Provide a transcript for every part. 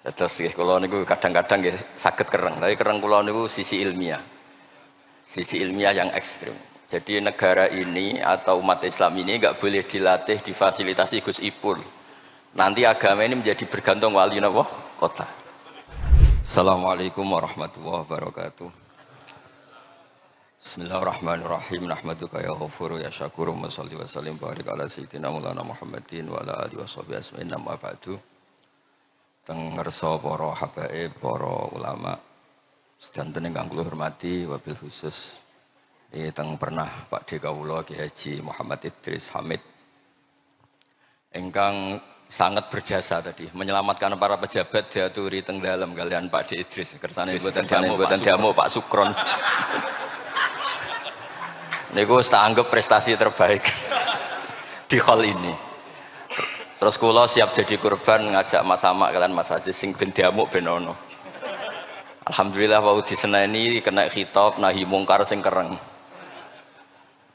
Terus kalau niku kadang-kadang sakit kereng, tapi kereng kula niku sisi ilmiah yang ekstrim. Jadi negara ini atau umat Islam ini nggak boleh dilatih, difasilitasi Gus Ipul. Nanti agama ini menjadi bergantung wali napa kota. Assalamualaikum warahmatullahi wabarakatuh. Bismillahirrahmanirrahim. Nahmaduka ya ghafuru ya syakuru wa sholli wa sallim barik ala sayyidina Maulana Muhammadin wa ala alihi washabihi ajmain amma ba'du. Teng ngersa para habaib, para ulama sedanten ingkang kula hormati wabil khusus teng pernah Pak D kawula Ki Haji Muhammad Idris Hamid ingkang sangat berjasa tadi menyelamatkan para pejabat diaturi teng dalem kalian Pak D Idris kersane mboten diamuk Pak Sukron niku tak anggap prestasi terbaik di hal ini. Terus kula siap jadi kurban ngajak Mas Sama kalian Mas Aziz sing ben diamuk ben ono. Alhamdulillah wau diseneni kena khitab nahi mungkar sing kereng.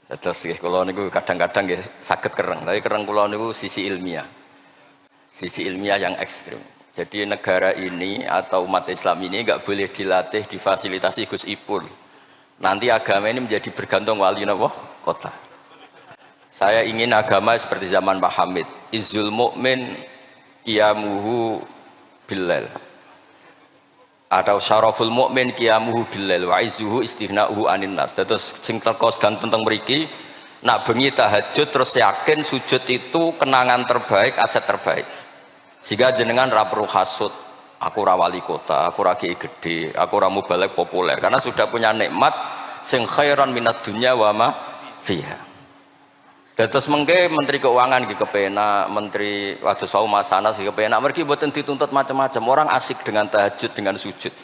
Terus kula niku kadang-kadang nggih saged kereng, tapi kereng kula niku sisi ilmiah yang ekstrim. Jadi negara ini atau umat Islam ini nggak boleh dilatih, difasilitasi Gus Ipul. Nanti agama ini menjadi bergantung wali napa kota. Saya ingin agama seperti zaman Pak Hamid. Izzul mu'min qiyamuhu billail. Atau syaraful mu'min qiyamuhu billail wa izzuhu istighna'uhu anin nas. Terus sing teko dan tentang mriki nak bengi tahajud terus yakin sujud itu kenangan terbaik, aset terbaik. Sehingga jenengan ra perlu hasud. Aku ra wali kota, aku ra kiai gede, aku ra mubalek populer karena sudah punya nikmat sing khairan minad dunya wa ma fiha. Terus mengke Menteri Keuangan gitu kepenak, Menteri Waduh Sau Masanas gitu kepenak. Mereka buatan dituntut macam-macam. Orang asik dengan tahajud, dengan sujud.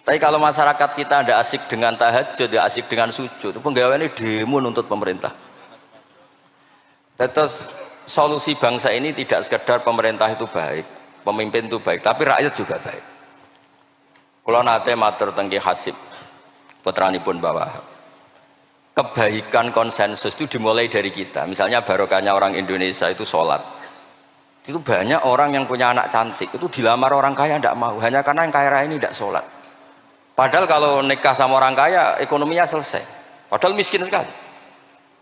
Tapi kalau masyarakat kita ada asik dengan tahajud, ada asik dengan sujud, penggawaannya demo nuntut pemerintah. Terus solusi bangsa ini tidak sekedar pemerintah itu baik, pemimpin itu baik, tapi rakyat juga baik. Kalau nate matur tengki hasib, putranipun bawah. Kebaikan konsensus itu dimulai dari kita. Misalnya barokahnya orang Indonesia itu sholat. Itu banyak orang yang punya anak cantik itu dilamar orang kaya tidak mau hanya karena yang kaya raya ini tidak sholat. Padahal kalau nikah sama orang kaya ekonominya selesai. Padahal miskin sekali.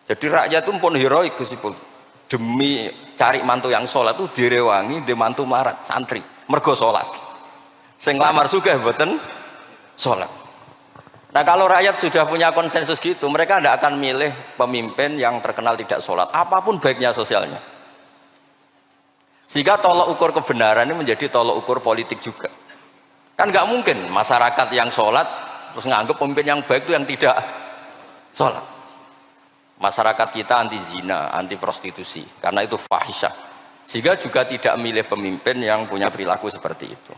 Jadi rakyat itu pun heroik Gusipul. Demi cari mantu yang sholat itu direwangi di mantu melarat santri mergo sholat. Sing lamar sugih mboten sholat. Nah kalau rakyat sudah punya konsensus gitu, mereka tidak akan milih pemimpin yang terkenal tidak sholat, apapun baiknya sosialnya. Sehingga tolok ukur kebenaran ini menjadi tolok ukur politik juga. Kan nggak mungkin masyarakat yang sholat terus nganggap pemimpin yang baik itu yang tidak sholat. Masyarakat kita anti zina, anti prostitusi, karena itu fahisyah. Sehingga juga tidak milih pemimpin yang punya perilaku seperti itu.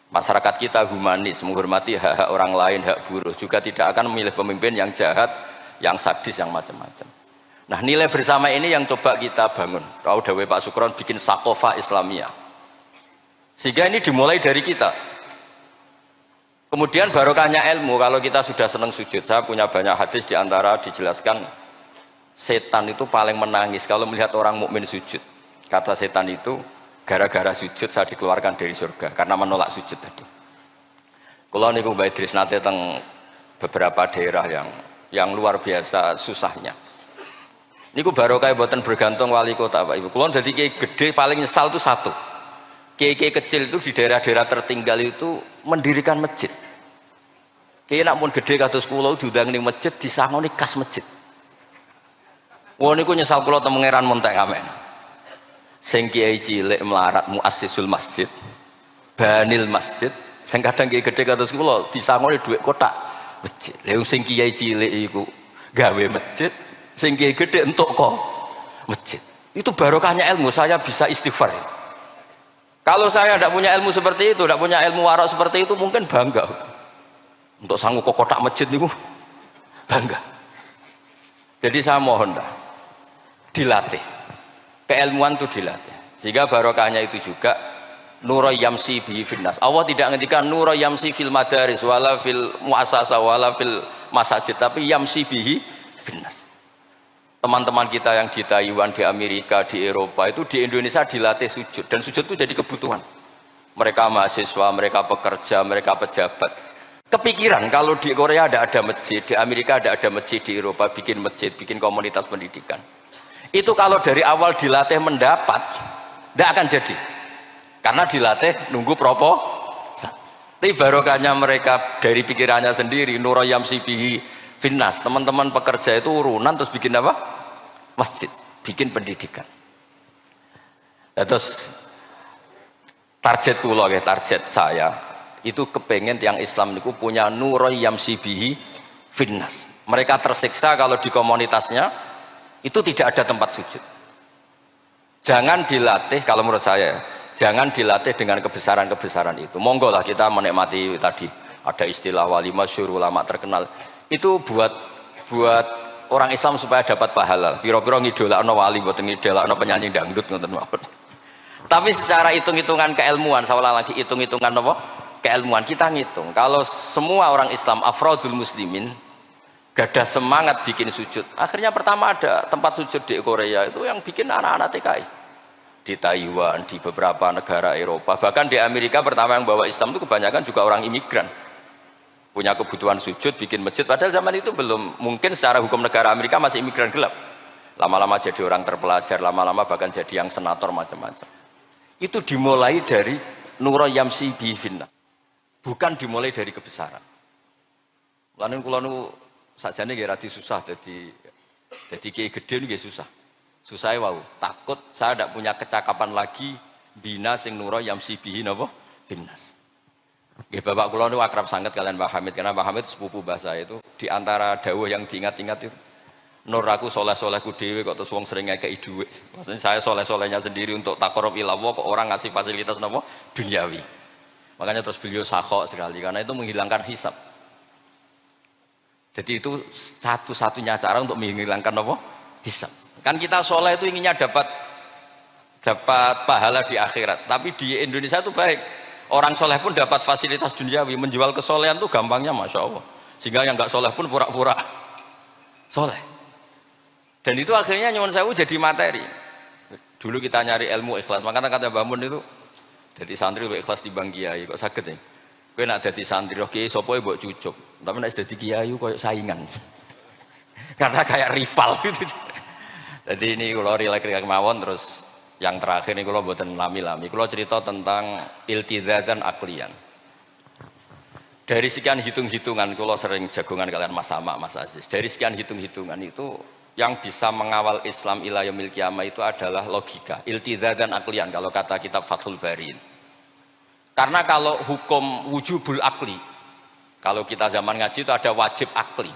Masyarakat kita humanis, menghormati hak-hak orang lain, hak buruh, juga tidak akan memilih pemimpin yang jahat, yang sadis, yang macam-macam. Nah nilai bersama ini yang coba kita bangun. Tahu dawe Pak Sukron bikin sakofa Islamiyah. Sehingga ini dimulai dari kita. Kemudian barokahnya ilmu, kalau kita sudah senang sujud, saya punya banyak hadis diantara dijelaskan, setan itu paling menangis kalau melihat orang mukmin sujud. Kata setan itu, gara-gara sujud saya dikeluarkan dari surga karena menolak sujud tadi. Kalau niku Mbak Idris nate teng beberapa daerah yang luar biasa susahnya. Niku barokah boten bergantung wali kota Pak Ibu. Kalau jadi kiai gede paling nyesal itu satu. Kiai-kiai kecil itu di daerah-daerah tertinggal itu mendirikan masjid. Kiai nak pun gede kados kula diundang ning masjid disangoni kas masjid. Wah niku nyesal kula teng Pangeran Montek amen. Sing kiai cilik melarat muassisul masjid banil masjid sing kadang kiai gede kados kula disangoni dhuwit kotak masjid. Lha sing kiai cilik iku gawe masjid, sing kiai gede entuk kok masjid. Itu barokahnya ilmu, saya bisa istighfar. Kalau saya tidak punya ilmu seperti itu, tidak punya ilmu warok seperti itu, mungkin bangga untuk sanggup kok kotak masjid niku bangga. Jadi saya mohon dah dilatih. Keilmuan itu dilatih. Sehingga barokahnya itu juga nura yamsi bihi finnas. Allah tidak ngendikan nura yamsi fil madaris wala fil muassasah wala fil masajid, tapi yamsi bihi finnas. Teman-teman kita yang di Taiwan, di Amerika, di Eropa itu di Indonesia dilatih sujud, dan sujud itu jadi kebutuhan. mereka mahasiswa, mereka pekerja, mereka pejabat. Kepikiran kalau di Korea ada masjid, di Amerika ada masjid, di Eropa bikin masjid, bikin komunitas pendidikan. Itu kalau dari awal dilatih mendapat, tidak akan jadi. Karena dilatih nunggu propo. Tapi barokahnya mereka dari pikirannya sendiri, Nurayam Sibihi Finnas, teman-teman pekerja itu urunan terus bikin apa? Masjid, bikin pendidikan. Terus target pulau ya, target saya itu kepengen tiang Islam itu punya Nurayam Sibihi Finnas. Mereka tersiksa kalau di komunitasnya itu tidak ada tempat sujud. Jangan dilatih kalau menurut saya, jangan dilatih dengan kebesaran-kebesaran itu. Monggo lah kita menikmati tadi ada istilah wali masyhur, ulama terkenal. Itu buat orang Islam supaya dapat pahala. Piro-piro ngidolakno wali, mboten ngidolakno penyanyi dangdut ngoten mawon. Tapi secara hitung-hitungan keilmuan, saya ulang lagi hitung-hitungan apa? Keilmuan kita ngitung. Kalau semua orang Islam afrodul muslimin gadah semangat bikin sujud. Akhirnya pertama ada tempat sujud di Korea itu yang bikin anak-anak TKI. Di Taiwan, di beberapa negara Eropa, bahkan di Amerika pertama yang bawa Islam itu kebanyakan juga orang imigran. Punya kebutuhan sujud, bikin masjid. Padahal zaman itu belum, mungkin secara hukum negara Amerika masih imigran gelap. Lama-lama jadi orang terpelajar, lama-lama bahkan jadi yang senator macam-macam. Itu dimulai dari Nurayam Sibihi Finnas. Bukan dimulai dari kebesaran. Lalu kalau sajane nggih radi susah jadi kiai gede nggih susah. Susah wau, takut saya tidak punya kecakapan lagi bina sing Nurayam Sibihi napa Finnas. Nggih bapak kula niku akrab sangat kalian Pak Hamid karena Pak Hamid sepupu bahasa itu di antara dawuh yang diingat-ingat itu nur aku soleh-solehku dhewe kok terus wong sering ngekeki dhuwit. Maksudnya saya soleh-solehnya sendiri untuk taqarrub ilallah kok orang ngasih fasilitas napa duniawi. Makanya terus beliau sakhok sekali karena itu menghilangkan hisab. Jadi itu satu-satunya cara untuk menghilangkan apa? Hisab. Kan kita soleh itu inginnya dapat pahala di akhirat. Tapi di Indonesia itu baik. Orang soleh pun dapat fasilitas duniawi. Menjual kesolehan itu gampangnya Masya Allah. Sehingga yang nggak soleh pun pura-pura soleh. Dan itu akhirnya nyuwun sewu jadi materi. Dulu kita nyari ilmu ikhlas. Makanya kata Mbah Mun itu jadi santri lebih ikhlas di bang kiai kok sakit ya. Kowe nak dadi santri roh kiai sapa mbok cucuk. Tapi nek dadi kiai koyo saingan. Karena kayak rival gitu. Jadi ini kalau rileks mawon terus yang terakhir ini kalau mboten lami-lami. Kalau cerita tentang iltizatan aklian. Dari sekian hitung-hitungan kalau sering jagongan kalian Mas Sama, Mas Aziz. Dari sekian hitung-hitungan itu yang bisa mengawal Islam ila yaumil qiyamah itu adalah logika. Iltizatan aklian kalau kata kitab Fathul Bari. Karena kalau hukum wujubul akli, kalau kita zaman ngaji itu ada wajib akli.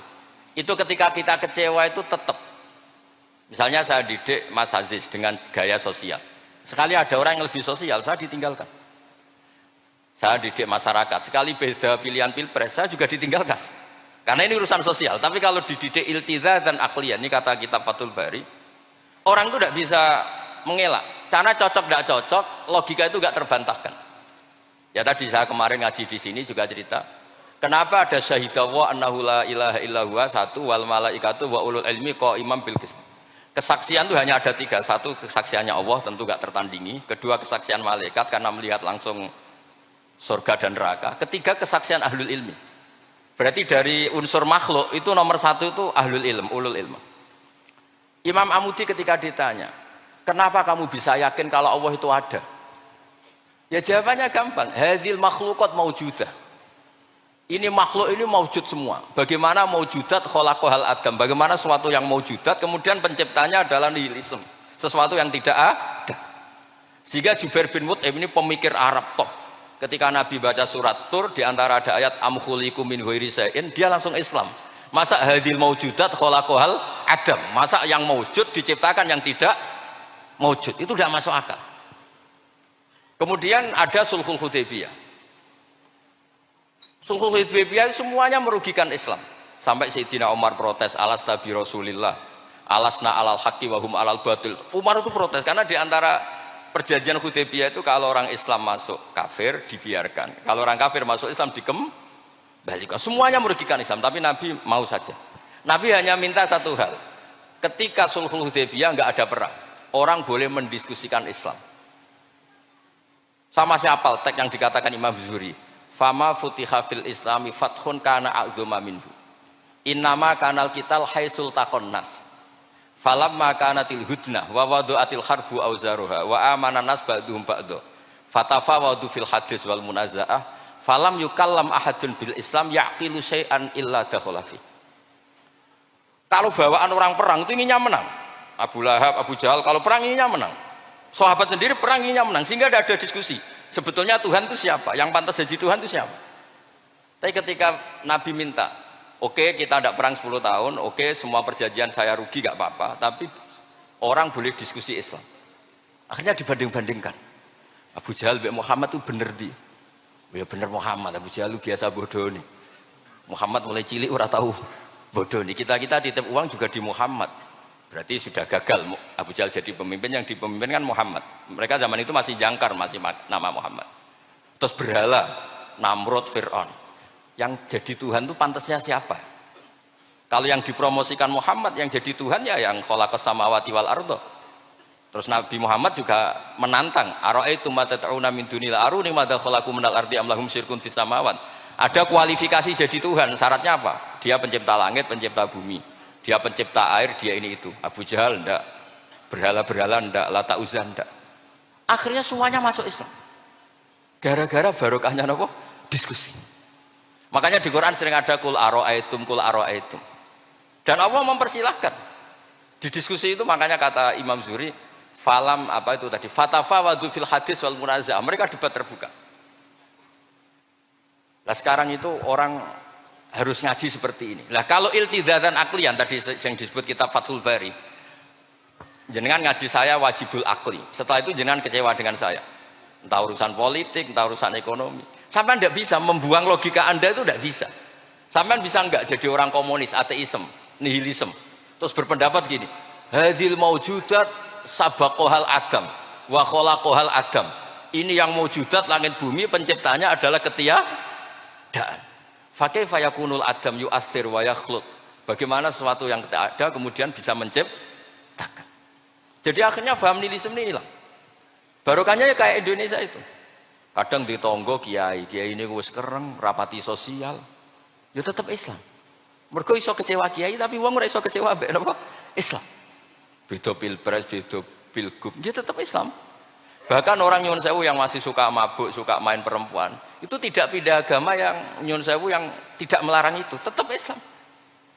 Itu ketika kita kecewa itu tetap. Misalnya saya didik Mas Aziz dengan gaya sosial. Sekali ada orang yang lebih sosial, saya ditinggalkan. Saya didik masyarakat, sekali beda pilihan pilpres, saya juga ditinggalkan. Karena ini urusan sosial. Tapi kalau dididik iltizatan aklian, ini kata kitab Fathul Bari, orang itu tidak bisa mengelak. Karena cocok tidak cocok, logika itu tidak terbantahkan. Ya tadi saya kemarin ngaji di sini juga cerita. Kenapa ada syahidallah annahu la ilaha illallah satu wal malaikatu wa ulul ilmi qaimam bil qist. Kesaksian itu hanya ada 3. Satu kesaksiannya Allah tentu gak tertandingi. Kedua kesaksian malaikat karena melihat langsung surga dan neraka. Ketiga kesaksian ahlul ilmi. Berarti dari unsur makhluk itu nomor 1 itu ahlul ilm, ulul ilm. Imam Amudi ketika ditanya, kenapa kamu bisa yakin kalau Allah itu ada? Ya jawabannya gampang. Hadhil makhluqat maujudah. Ini makhluk ini maujud semua. Bagaimana maujudat khalaqahal adam? Bagaimana sesuatu yang maujudat kemudian penciptanya adalah nihilisme. Sesuatu yang tidak ada. Sehingga Jubair bin Mut'im ini pemikir Arab top. Ketika Nabi baca surat Tur di antara ada ayat am khuliqu min ghairi syai'in, dia langsung Islam. Masa hadhil maujudat khalaqahal adam? Masa yang maujud diciptakan yang tidak maujud? Itu tidak masuk akal. Kemudian ada Sulhul Hudaybiyah. Sulhul Hudaybiyah semuanya merugikan Islam. Sampai Sayyidina Umar protes, alasna bi Rasulillah, alasna alal haqqi wa hum alal batil. Umar itu protes karena di antara perjanjian Hudaybiyah itu kalau orang Islam masuk kafir dibiarkan. Kalau orang kafir masuk Islam dikembalikan. Semuanya merugikan Islam, tapi Nabi mau saja. Nabi hanya minta satu hal. Ketika Sulhul Hudaybiyah enggak ada perang, orang boleh mendiskusikan Islam. Sama siapa teks yang dikatakan Imam Zuhri, fama futiha fil islami fathun kana a'zuma minhu, innama kanal kital haisul takon nas, falamma kanatil hudnah wa wadu'atil harbu auzaruha wa amana nas ba'duhum ba'du fatafawadu fil hadis wal munazaah falam yukallam ahadun bil islam yaqilu syai'an illa dakholafi. Kalau bawaan orang perang itu inginnya menang, Abu Lahab, Abu Jahal kalau perang inginnya menang, sahabat sendiri perang inginnya menang, sehingga tidak ada diskusi sebetulnya Tuhan itu siapa, yang pantas jadi Tuhan itu siapa. Tapi ketika Nabi minta, oke, kita tidak perang 10 tahun, oke, semua perjanjian saya rugi gak apa-apa, tapi orang boleh diskusi Islam. Akhirnya dibanding-bandingkan, Abu Jahal dan Muhammad itu bener di, ya bener Muhammad, Abu Jahal biasa bodoh nih, Muhammad mulai cilik ora tahu bodoh nih, kita titip uang juga di Muhammad, berarti sudah gagal Abu Jahal jadi pemimpin, yang dipemimpinkan Muhammad. Mereka zaman itu masih jangkar, masih nama Muhammad. Terus berhala Namrud, Fir'aun. Yang jadi Tuhan itu pantasnya siapa? Kalau yang dipromosikan Muhammad, yang jadi Tuhan ya yang khalaqas samawati wal ardo. Terus Nabi Muhammad juga menantang, ara'aitum ma tad'una min dunil aruni madza khalaqu minal ardi am lahum syirkun fis samawat. Ada kualifikasi jadi Tuhan, syaratnya apa? Dia pencipta langit, pencipta bumi, dia pencipta air, dia ini itu. Abu Jahal enggak, berhala-berhala enggak, Lata Uzza enggak. Akhirnya semuanya masuk Islam. Gara-gara barokahnya apa? Diskusi. Makanya di Quran sering ada kul aro'aitum, kul aro'aitum. Dan Allah mempersilahkan. Di diskusi itu makanya kata Imam Zuhri, falam apa itu tadi? Fatafawadu fil hadis wal munaza'ah. Mereka debat terbuka. Nah sekarang itu orang harus ngaji seperti ini. Nah kalau iltidatan aklian tadi yang disebut kitab Fathul Bari, jenengan ngaji saya wajibul akli. Setelah itu jenengan kecewa dengan saya. Entah urusan politik, entah urusan ekonomi. Sampai tidak bisa membuang logika Anda itu tidak bisa. Sampai bisa enggak jadi orang komunis, ateisme, nihilisme. Terus berpendapat gini, hadil maujudat sabaqohal adam, wa khalaqohal adam. Ini yang maujudat langit bumi penciptanya adalah ketiadaan. Fakaifa yakunul adam yu'athir wa yakhluq. Bagaimana sesuatu yang tidak ada kemudian bisa menciptakan. Jadi akhirnya paham nihilisme ini hilang. Barokahnya ya kayak Indonesia itu. Kadang di tonggo kiai ini wis kereng, rapati sosial, ya tetap Islam. Mergo iso kecewa kiai tapi wong ora iso kecewa mbek napa? Islam. Beda pilpres, beda pilgub, dia tetap Islam. Bahkan orang nyun sewu yang masih suka mabuk, suka main perempuan, itu tidak pindah agama yang nyun sewu yang tidak melarang itu, tetap Islam.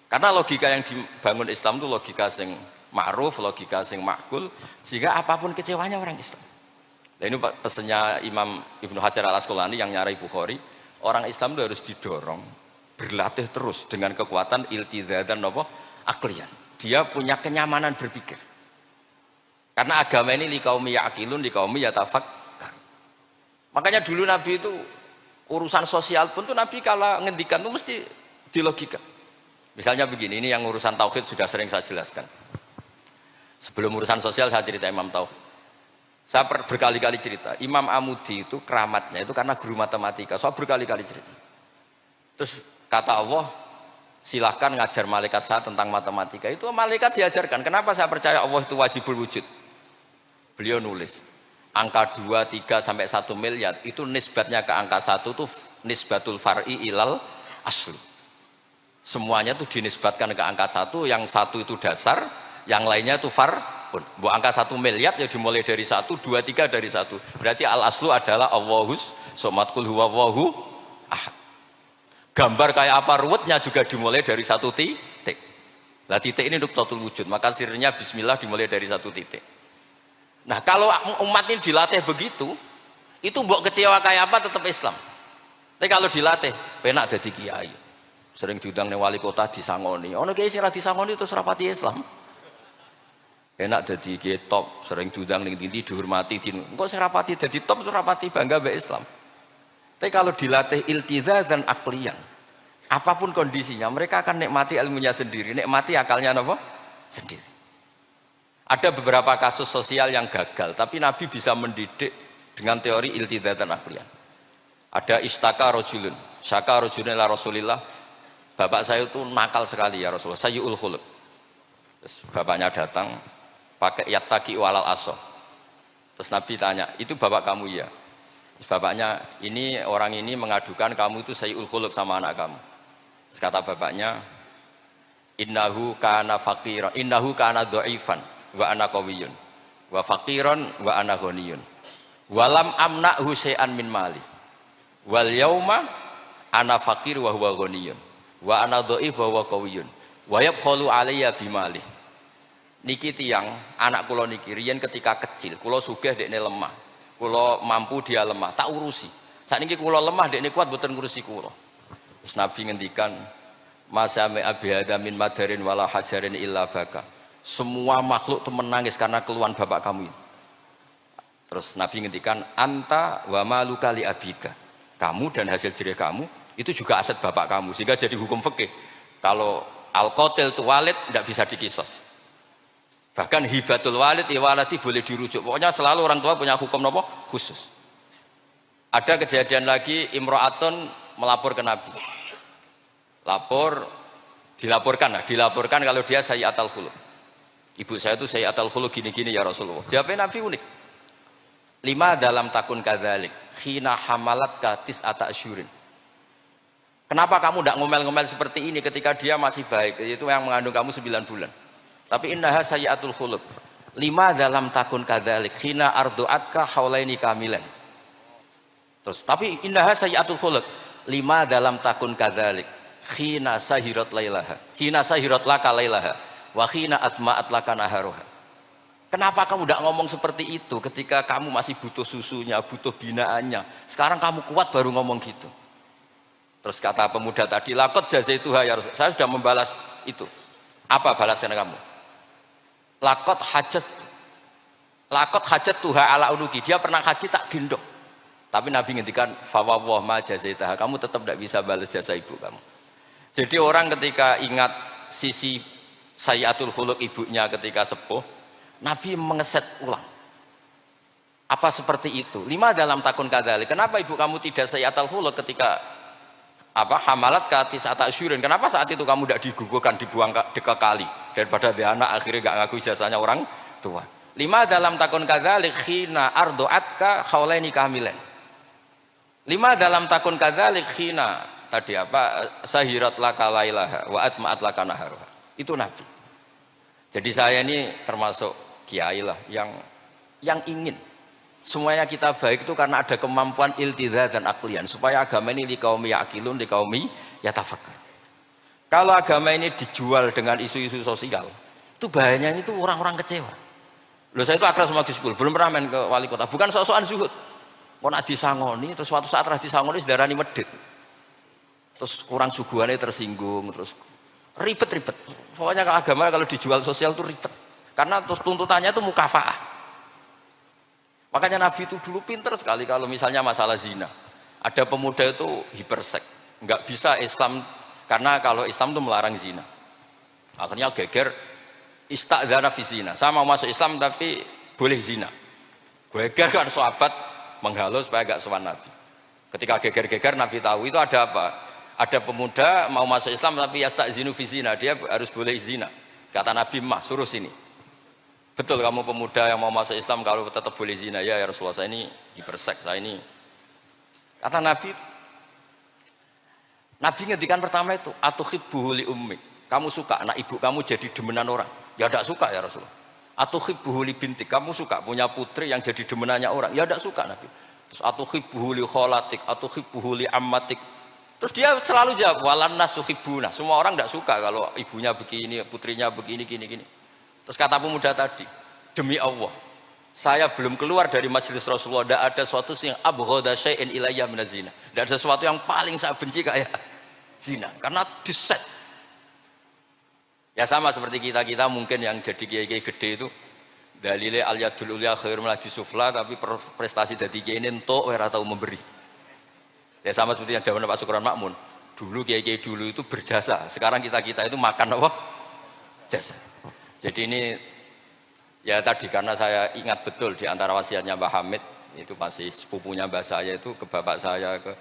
Karena logika yang dibangun Islam itu logika sing ma'ruf, logika sing makul, sehingga apapun kecewanya orang Islam. Nah ini pesannya Imam Ibnu Hajar al-Asqalani yang nyarai Bukhari, orang Islam itu harus didorong, berlatih terus dengan kekuatan iltidatan aklian. Dia punya kenyamanan berpikir. Karena agama ini liqaumi ya'qilun, liqaumi yatafakkar. Makanya dulu Nabi itu urusan sosial pun tuh Nabi kalau ngendikan itu mesti dilogika. Misalnya begini, ini yang urusan tauhid sudah sering saya jelaskan. Sebelum urusan sosial saya cerita Imam Tauhid. Saya berkali-kali cerita, Imam Amudi itu keramatnya itu karena guru matematika. Saya berkali-kali cerita. Terus kata Allah, silahkan ngajar malaikat saya tentang matematika. Itu malaikat diajarkan. Kenapa saya percaya Allah itu wajibul wujud? Beliau nulis, angka 2, 3 sampai 1 miliar itu nisbatnya ke angka 1 itu nisbatul far'i ilal asli. Semuanya itu dinisbatkan ke angka 1, yang 1 itu dasar, yang lainnya itu far'un. Bu angka 1 miliar ya dimulai dari 1, 2, 3 dari 1. Berarti al aslu adalah Allahus somat kul huwallahu ahad. Gambar kayak apa ruwetnya juga dimulai dari 1 titik. Lah titik ini nuktatul wujud, maka sirnya bismillah dimulai dari 1 titik. Nah kalau umat ini dilatih begitu, itu mbok kecewa kayak apa tetap Islam. Tapi kalau dilatih, penak jadi kiai. Sering diundang ning wali kota disangoni. Ono kiai sing ra disangoni terus rapati Islam. Enak jadi kiai top, sering diundang ning ndi dihormati din. Engko sing rapati dadi top terus rapati bangga mbek Islam. Tapi kalau dilatih iltizam dan aklian, apapun kondisinya, mereka akan nikmati ilmunya sendiri, nikmati akalnya apa? Sendiri. Ada beberapa kasus sosial yang gagal, tapi Nabi bisa mendidik dengan teori iltizam aklian. Ada istaka rojulun, syaka rojulun ila Rasulillah. Bapak saya itu nakal sekali ya Rasulullah, sayyul khuluq. Terus bapaknya datang pakai yattaqi walal aso. Terus Nabi tanya, itu bapak kamu ya? Bapaknya, ini orang ini mengadukan kamu itu sayyul khuluq sama anak kamu. Terus kata bapaknya, innahu kana faqiran, innahu kana dhaifan wa ana qawiyyun. Wa faqiran wa ana ghaniyun. Walam amna'hu syai'an min mali. Wal yauma ana faqir wa huwa ghaniyun. Wa ana dhaif wa huwa qawiyyun. Wa yabkhalu alayya bimali. Niki tiyang anak kula niki riyen ketika kecil, kula sugih dekne lemah. Kula mampu dia lemah, tak urusi. Sakniki kula lemah dekne kuat mboten ngurusi kula. Terus Nabi ngendikan, "Masami abihada min madarin wala hajarin illa baka." Semua makhluk itu menangis karena keluhan bapak kamu ini. Terus Nabi ngendikan, "Anta wa maluka li abika." Kamu dan hasil jerih kamu itu juga aset bapak kamu, sehingga jadi hukum fikih. Kalau al-qatil tu walid tidak bisa dikisos. Bahkan hibatul walid waladi boleh dirujuk. Pokoknya selalu orang tua punya hukum apa? Khusus. Ada kejadian lagi, imro'atun melapor ke Nabi. Dilaporkan kalau dia sayyi'atul khuluq. Ibu saya itu sayyi'atul khuluq gini-gini ya Rasulullah. Jawabnya Nabi unik. 5 dalam takun kadzalik, khina hamalat katis ata asyurin. Kenapa kamu tidak ngomel-ngomel seperti ini ketika dia masih baik? Itu yang mengandung kamu 9 bulan. Tapi innaha sayyi'atul khuluq. 5 dalam takun kadzalik, khina ardu'atka haulaini kamilan. Terus, tapi innaha sayyi'atul khuluq. 5 dalam takun kadzalik, khina sahirat lailaha. Khina sahirat laka lailaha. Wa khina atma'at laka naharuha. Kenapa kamu tidak ngomong seperti itu ketika kamu masih butuh susunya, butuh binaannya? Sekarang kamu kuat baru ngomong gitu. Terus kata pemuda tadi, laqad jazaituha ya Rasul. Saya sudah membalas itu. Apa balasan kamu? Laqad hajat tuha ala unuki. Dia pernah haji tak gendong. Tapi Nabi ngendikan, fa wawah ma jazaitaha. Kamu tetap tidak bisa balas jasa ibu kamu. Jadi orang ketika ingat sisi sayyi'atul khuluq ibunya ketika sepuh, Nabi mengeset ulang. Apa seperti itu? 5 dalam takun kadzalik. Kenapa ibu kamu tidak sayyi'atul khuluq ketika hamalat katis ata asyurin? Kenapa saat itu kamu tidak digugurkan, dibuang ke kali daripada dia anak akhirnya gak ngaku ijazahnya orang tua? 5 dalam takun kadzalik, khina ardu'atka haulaini kamilan. 5 dalam takun kadzalik, khina tadi sahirat laka lailaha wa atma'at laka naharuha. Itu Nabi. Jadi saya ini termasuk kiai lah yang ingin semuanya kita baik itu karena ada kemampuan iltidza dan aklian supaya agama ini liqaumi yaqilun liqaumi yatafakkar. Kalau agama ini dijual dengan isu-isu sosial, itu bahayanya itu orang-orang kecewa. Loh, saya itu akrab sama Gus Pul, belum pernah main ke wali kota, bukan sok-sokan zuhud. Kok nak disangoni, terus suatu saat ra disangoni darani medhit. Terus kurang suguhannya tersinggung, terus ribet-ribet. Pokoknya agama kalau dijual sosial itu ribet. Karena tuntutannya itu mukafaah. Makanya Nabi itu dulu pinter sekali kalau misalnya masalah zina. Ada pemuda itu hipersek. Enggak bisa Islam, karena kalau Islam itu melarang zina. Akhirnya geger, ista'dzana fi zina. Saya mau masuk Islam tapi boleh zina. Geger kan sahabat menghalau supaya enggak sowan Nabi. Ketika geger-geger Nabi tahu itu ada apa? Ada pemuda mau masuk Islam tapi yasta'zinu fi zina, dia harus boleh zina. Kata Nabi, "Mah, suruh sini." Betul kamu pemuda yang mau masuk Islam kalau tetap boleh zina? Ya Rasulullah, saya ini dipersek, saya ini. Kata Nabi ngendikan pertama itu, atuhibbuhu li ummik. Kamu suka anak ibu kamu jadi demenan orang? Ya tidak suka ya Rasulullah. Atuhibbuhu li bintik. Kamu suka punya putri yang jadi demenannya orang? Ya tidak suka Nabi. Terus atuhibbuhu li kholatik, atuhibbuhu li ammatik. Terus dia selalu jawab, walan nasuhibbuna. Semua orang tidak suka kalau ibunya begini, putrinya begini, gini. Terus kata pemuda tadi, demi Allah, saya belum keluar dari majelis Rasulullah, tidak ada sesuatu yang abghadha syai'in ilayya minaz zina. Tidak ada sesuatu yang paling saya benci kayak zina, karena diset. Ya sama seperti kita mungkin yang jadi kiai-kiai gede itu, dalilnya al yadul ulya khairun min sufla, tapi prestasi dari kiai ini entuk ora tahu memberi. Ya sama seperti yang dahulu Pak Sukron Makmun. Dulu kiai-kiai dulu itu berjasa. Sekarang kita itu makan apa? Jasa. Jadi ini ya tadi karena saya ingat betul di antara wasiatnya Mbah Hamid itu masih sepupunya mbah saya itu ke bapak saya ke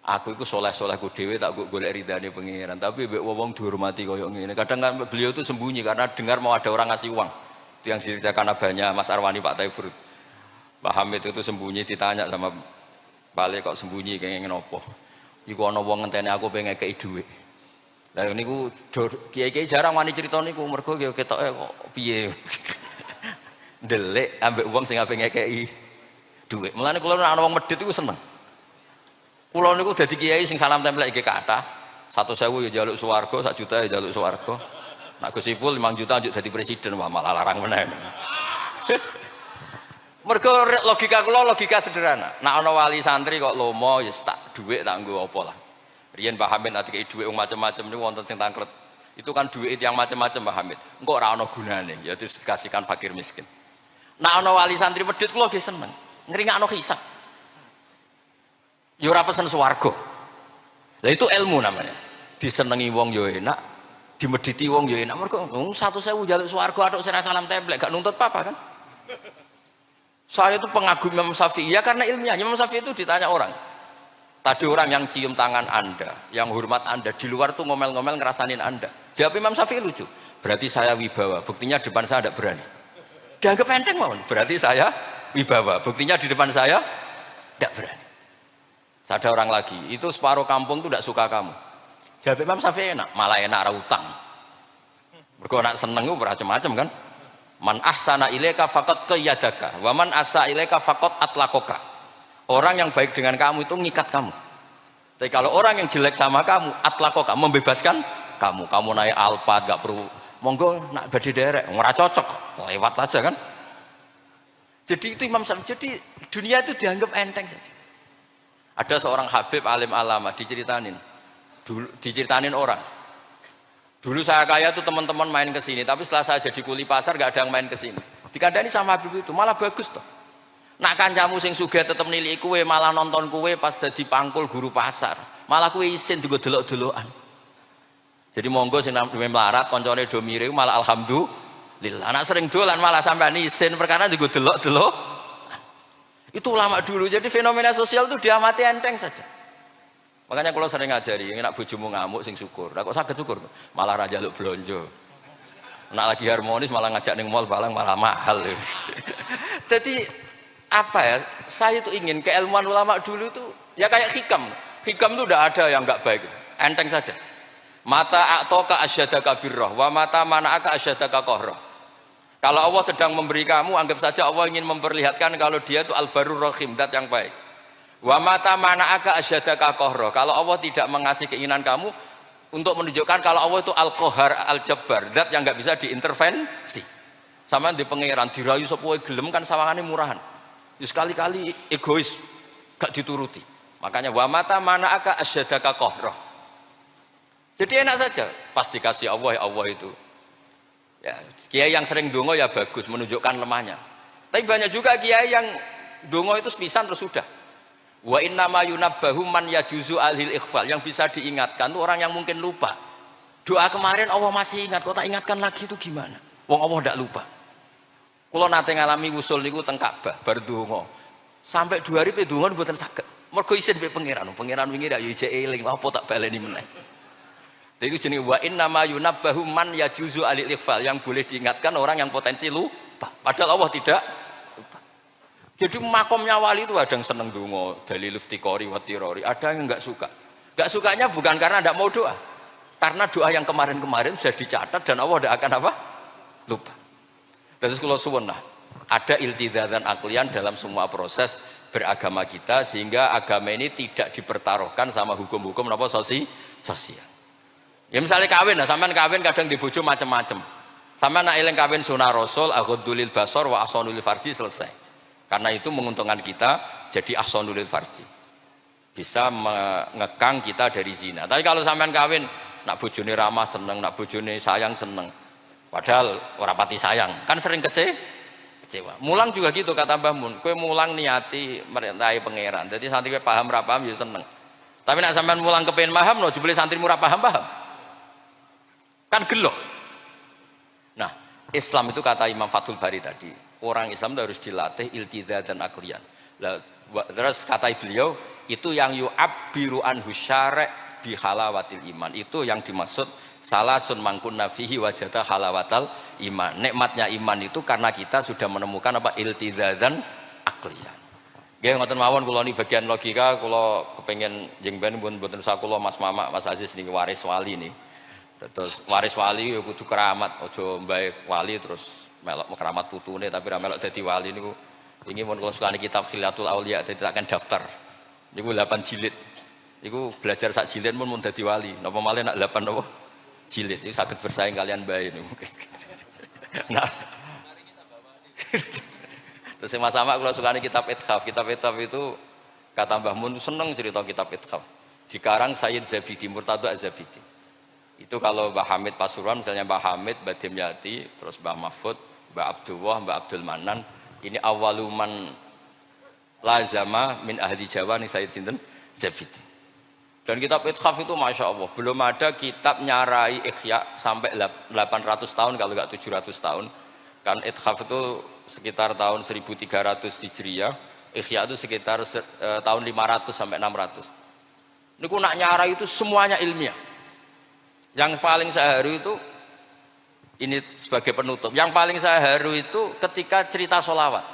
aku itu soleh-soleh ku dhewe tak golek ridane pengiran. Tapi mbek wong dihormati koyo ngene. Kadang kan beliau itu sembunyi karena dengar mau ada orang ngasih uang. Itu yang diceritakan abahnya Mas Arwani Pak Taifur. Mbah Hamid itu sembunyi ditanya sama Balik kok sembunyi kenging nopo. Iku ana wong ngenteni aku pengen ngekeki dhuwit. Lah niku kiai-kiai jarang wani crita niku mergo ketoke kok piye. Ndelik ambek wong sing ape ngekeki dhuwit. Mulane kula nek ana wong medhit iku seneng. Kula niku dadi kiai sing salam tempel iki kathah. 100.000 ya njaluk swarga, 1 juta ya njaluk swarga. Nek Gus Ipul 5 juta njuk dadi presiden, wah malah larang meneh. Mergo logika kula logika sederhana. Nek ana wali santri kok lomo ya tak dhuwit tak nggo apa lah. Riyen Pak Hamid ati kei dhuwit macam-macam niku wonten sing tangklet. Itu kan dhuwit yang macam-macam Pak Hamid. Engko ora ana gunane, ya terus dikasihkan fakir miskin. Nek ana wali santri medhit kula nggih seneng. Ngringakno hisab. Ya ora pesen swarga. Lah itu ilmu namanya. Disenengi wong ya enak, dimedhiti wong ya enak. Mergo 100.000 njaluk swarga atuk sira salam templek gak nuntut apa-apa kan? Saya itu pengagum Imam Syafi'i ya karena ilmiahnya. Imam Syafi'i itu ditanya orang. Tadi orang yang cium tangan Anda, yang hormat Anda, di luar tuh ngomel-ngomel ngerasanin Anda. Jawab Imam Syafi'i lucu. Berarti saya wibawa, buktinya di depan saya tidak berani. Dianggap enteng mau. Berarti saya wibawa, buktinya di depan saya tidak berani. Ada orang lagi, itu separuh kampung tuh tidak suka kamu. Jawab Imam Syafi'i enak, malah enak ra utang. Mergo nak seneng ku macam-macam kan. Man ahsana ilaika faqad qayyadaka wa man asa ilaika faqad atlaqaka. Orang yang baik dengan kamu itu ngikat kamu. Tapi kalau orang yang jelek sama kamu, atlaqaka, membebaskan kamu. Kamu naik Alphard gak perlu monggo nak badhe derek, ora cocok, lewat saja kan. Jadi itu Imam Syafi'i. Jadi dunia itu dianggap enteng saja. Ada seorang habib alim alama diceritain orang. Dulu saya kaya tuh teman-teman main ke sini, tapi setelah saya jadi kuli pasar gak ada yang main ke sini. Dikandani sama Habib itu malah bagus toh. Nak kancamu sing sugih tetep nilai kue, malah nonton kue pas dadi pangkul guru pasar. Malah kue isin juga delok-delokan. Jadi monggo sing duwe melarat koncone do mirip malah alhamdulillah. Nak sering dolan malah sampean isin perkara juga delok-delok. Itu ulama dulu. Jadi fenomena sosial itu diamati enteng saja. Makanya kalau sering ngajari, nak bojomu ngamuk sing syukur. Lah kok saged syukur? Malah ra njaluk blonjo. Nak lagi harmonis malah ngajak ning mall balang malah mahal. Jadi apa ya? Saya itu ingin keilmuan ulama dulu itu ya kayak hikam. Hikam itu udah ada yang enggak baik. Enteng saja. Mata a'toka asyadaka birrah wa mata mana'aka asyadaka qahrah. Kalau Allah sedang memberi kamu, anggap saja Allah ingin memperlihatkan kalau dia itu al-barur rahim, zat yang baik. Wa mata mana'aka asyadaka qahrah. Kalau Allah tidak mengasih keinginan kamu untuk menunjukkan kalau Allah itu al-qahar al-jabbar, zat yang enggak bisa diintervensi. Sama di pangeran dirayu sapa wae gelem kan sawangane murahan. Ya sekali-kali egois, gak dituruti. Makanya wa mata mana'aka asyadaka qahrah. Jadi enak saja, pasti kasih Allah ya Allah itu. Ya, kiai yang sering dongo ya bagus menunjukkan lemahnya. Tapi banyak juga kiai yang dongo itu sepisan terus sudah. Wa inna ma yunabbahu man yajuzu alhil ikhfal, yang bisa diingatkan itu orang yang mungkin lupa. Doa kemarin Allah masih ingat, kok tak ingatkan lagi itu gimana? Wong Allah ndak lupa. Kula nate ngalami usul niku teng Ka'bah bar donga. Sampai 2 hari pe donga mboten saged. Mergo isin pe pangeran. Pangeran wingi dak yo ijek eling, lha apa tak baleni meneh. Itu jenenge wa inna ma yunabbahu man yajuzu alil ikhfal, yang boleh diingatkan orang yang potensi lupa. Padahal Allah tidak lupa. Jadi makomnya wali itu ada yang seneng donga, dalil iftiqori wa tirori, ada yang enggak suka. Enggak sukanya bukan karena enggak mau doa. Karena doa yang kemarin-kemarin sudah dicatat dan Allah tidak akan apa? Lupa. Terus kalau suwun lah, ada iltizazan aklian dalam semua proses beragama kita sehingga agama ini tidak dipertaruhkan sama hukum-hukum apa sosial. Ya misalnya kawin, nah sampean kawin kadang di bojo macam-macam. Sampean nak eling kawin sunah Rasul, aghdulil basar wa ahsanul farji, selesai. Karena itu menguntungkan kita jadi ahsanul farji. Bisa mengekang kita dari zina. Tapi kalau sampean kawin nak bojone ramah seneng, nak bojone sayang seneng. Padahal ora pati sayang, kan sering kecewa. Mulang juga gitu kata Mbah Mun, kowe mulang niati merintahi pangeran. Jadi santri kowe paham ra paham ya seneng. Tapi nak sampean mulang kepengin paham no jebule santrimu ora paham-paham. Kan gelo. Nah, Islam itu kata Imam Fathul Bari tadi, orang Islam itu harus dilatih iltizaz dan aklian. Terus kata beliau, itu yang yu'abbiru anhu syara' bi halawatil iman. Itu yang dimaksud salasun mangkunna fihi wajada halawatal iman. Nikmatnya iman itu karena kita sudah menemukan apa iltizaz dan aklian. Nggih ngoten mawon kula niki bagian logika kula kepengin jeng ben mboten usah kula Mas Mama, Mas Aziz niki waris wali nih. Terus waris wali ya kudu keramat, aja mbae wali terus melok keramat putune tapi ra melok dadi wali niku. Ini mun kula sukani kitab Khilatul Auliya dadi takkan daftar. Niku 8 jilid. Niku belajar sak jilid mun dadi wali. Napa malih nak 8 napa? Jilid. Iku saged bersaing kalian bae niku. Nah. Terus Mas Sama kalau sukani kitab Ithaf. Kitab Ithaf itu kata Mbah Mun seneng cerita kitab Ithaf. Dikarang Sayyid Zabidi, Murtado Az-Zabidi. Itu kalau Mbah Hamid Pasuruan, misalnya Mbah Hamid, Mbah Dimyati, terus Mbah Mahfud, Mbah Abdullah, Mbah Abdul Manan. Ini awaluman lazama min ahli Jawa nih Sayyid Sinten Zabidi. Dan kitab Ithaf itu Masya Allah, belum ada kitab nyarai Ikhya sampai 800 tahun kalau nggak 700 tahun. Kan Ithaf itu sekitar tahun 1300 Hijriah, Ikhya itu sekitar tahun 500 sampai 600. Niku nak nyarai itu semuanya ilmiah. Yang paling saya haru itu ini sebagai penutup. Yang paling saya haru itu ketika cerita sholawat.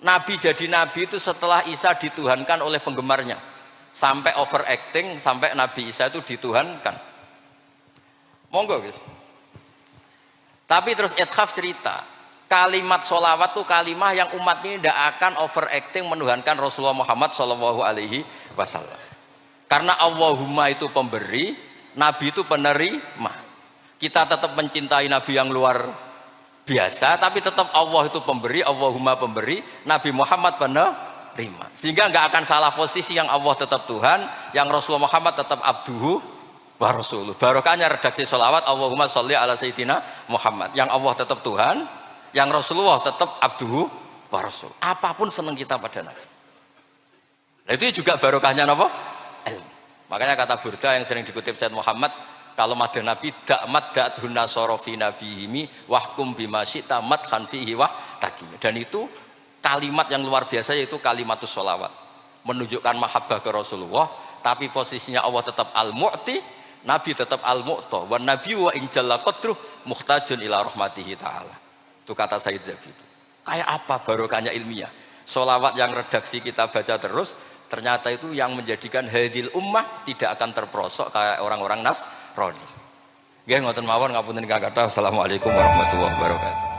Nabi jadi nabi itu setelah Isa dituhankan oleh penggemarnya, sampai overacting sampai Nabi Isa itu dituhankan. Monggo guys. Tapi terus Ithaf cerita, kalimat sholawat itu kalimah yang umat ini tidak akan overacting menuhankan Rasulullah Muhammad Shallallahu Alaihi Wasallam. Karena Allahumma itu pemberi, Nabi itu penerima. Kita tetap mencintai Nabi yang luar biasa, tapi tetap Allah itu pemberi, Allahumma pemberi, Nabi Muhammad penerima. Sehingga nggak akan salah posisi, yang Allah tetap Tuhan, yang Rasulullah Muhammad tetap abduhu wa rasuluh. Barokahnya redaksi sholawat Allahumma sholli ala sayyidina Muhammad. Yang Allah tetap Tuhan, yang Rasulullah tetap abduhu wa rasul. Apapun senang kita pada Nabi. Nah, itu juga barokahnya apa? Ilmu. Makanya kata Burda yang sering dikutip Said Muhammad, kalau madha Nabi dakmat da'dhun nasara fi nabihimi wahkum bima syi'ta madhan fihi wa takim. Dan itu kalimat yang luar biasa, yaitu kalimatus sholawat, menunjukkan mahabbah ke Rasulullah, tapi posisinya Allah tetap al-mu'ti, Nabi tetap al-mu'ta, wa nabi wa in jalla qadruh muhtajun ila rahmatihi ta'ala. Itu kata Sayyid Zabidi. Kayak apa barokahnya ilmiah? Sholawat yang redaksi kita baca terus, ternyata itu yang menjadikan hadil ummah tidak akan terperosok kayak orang-orang Nasrani. Nggih ngoten mawon, ngapunten kakak. Assalamualaikum warahmatullahi wabarakatuh.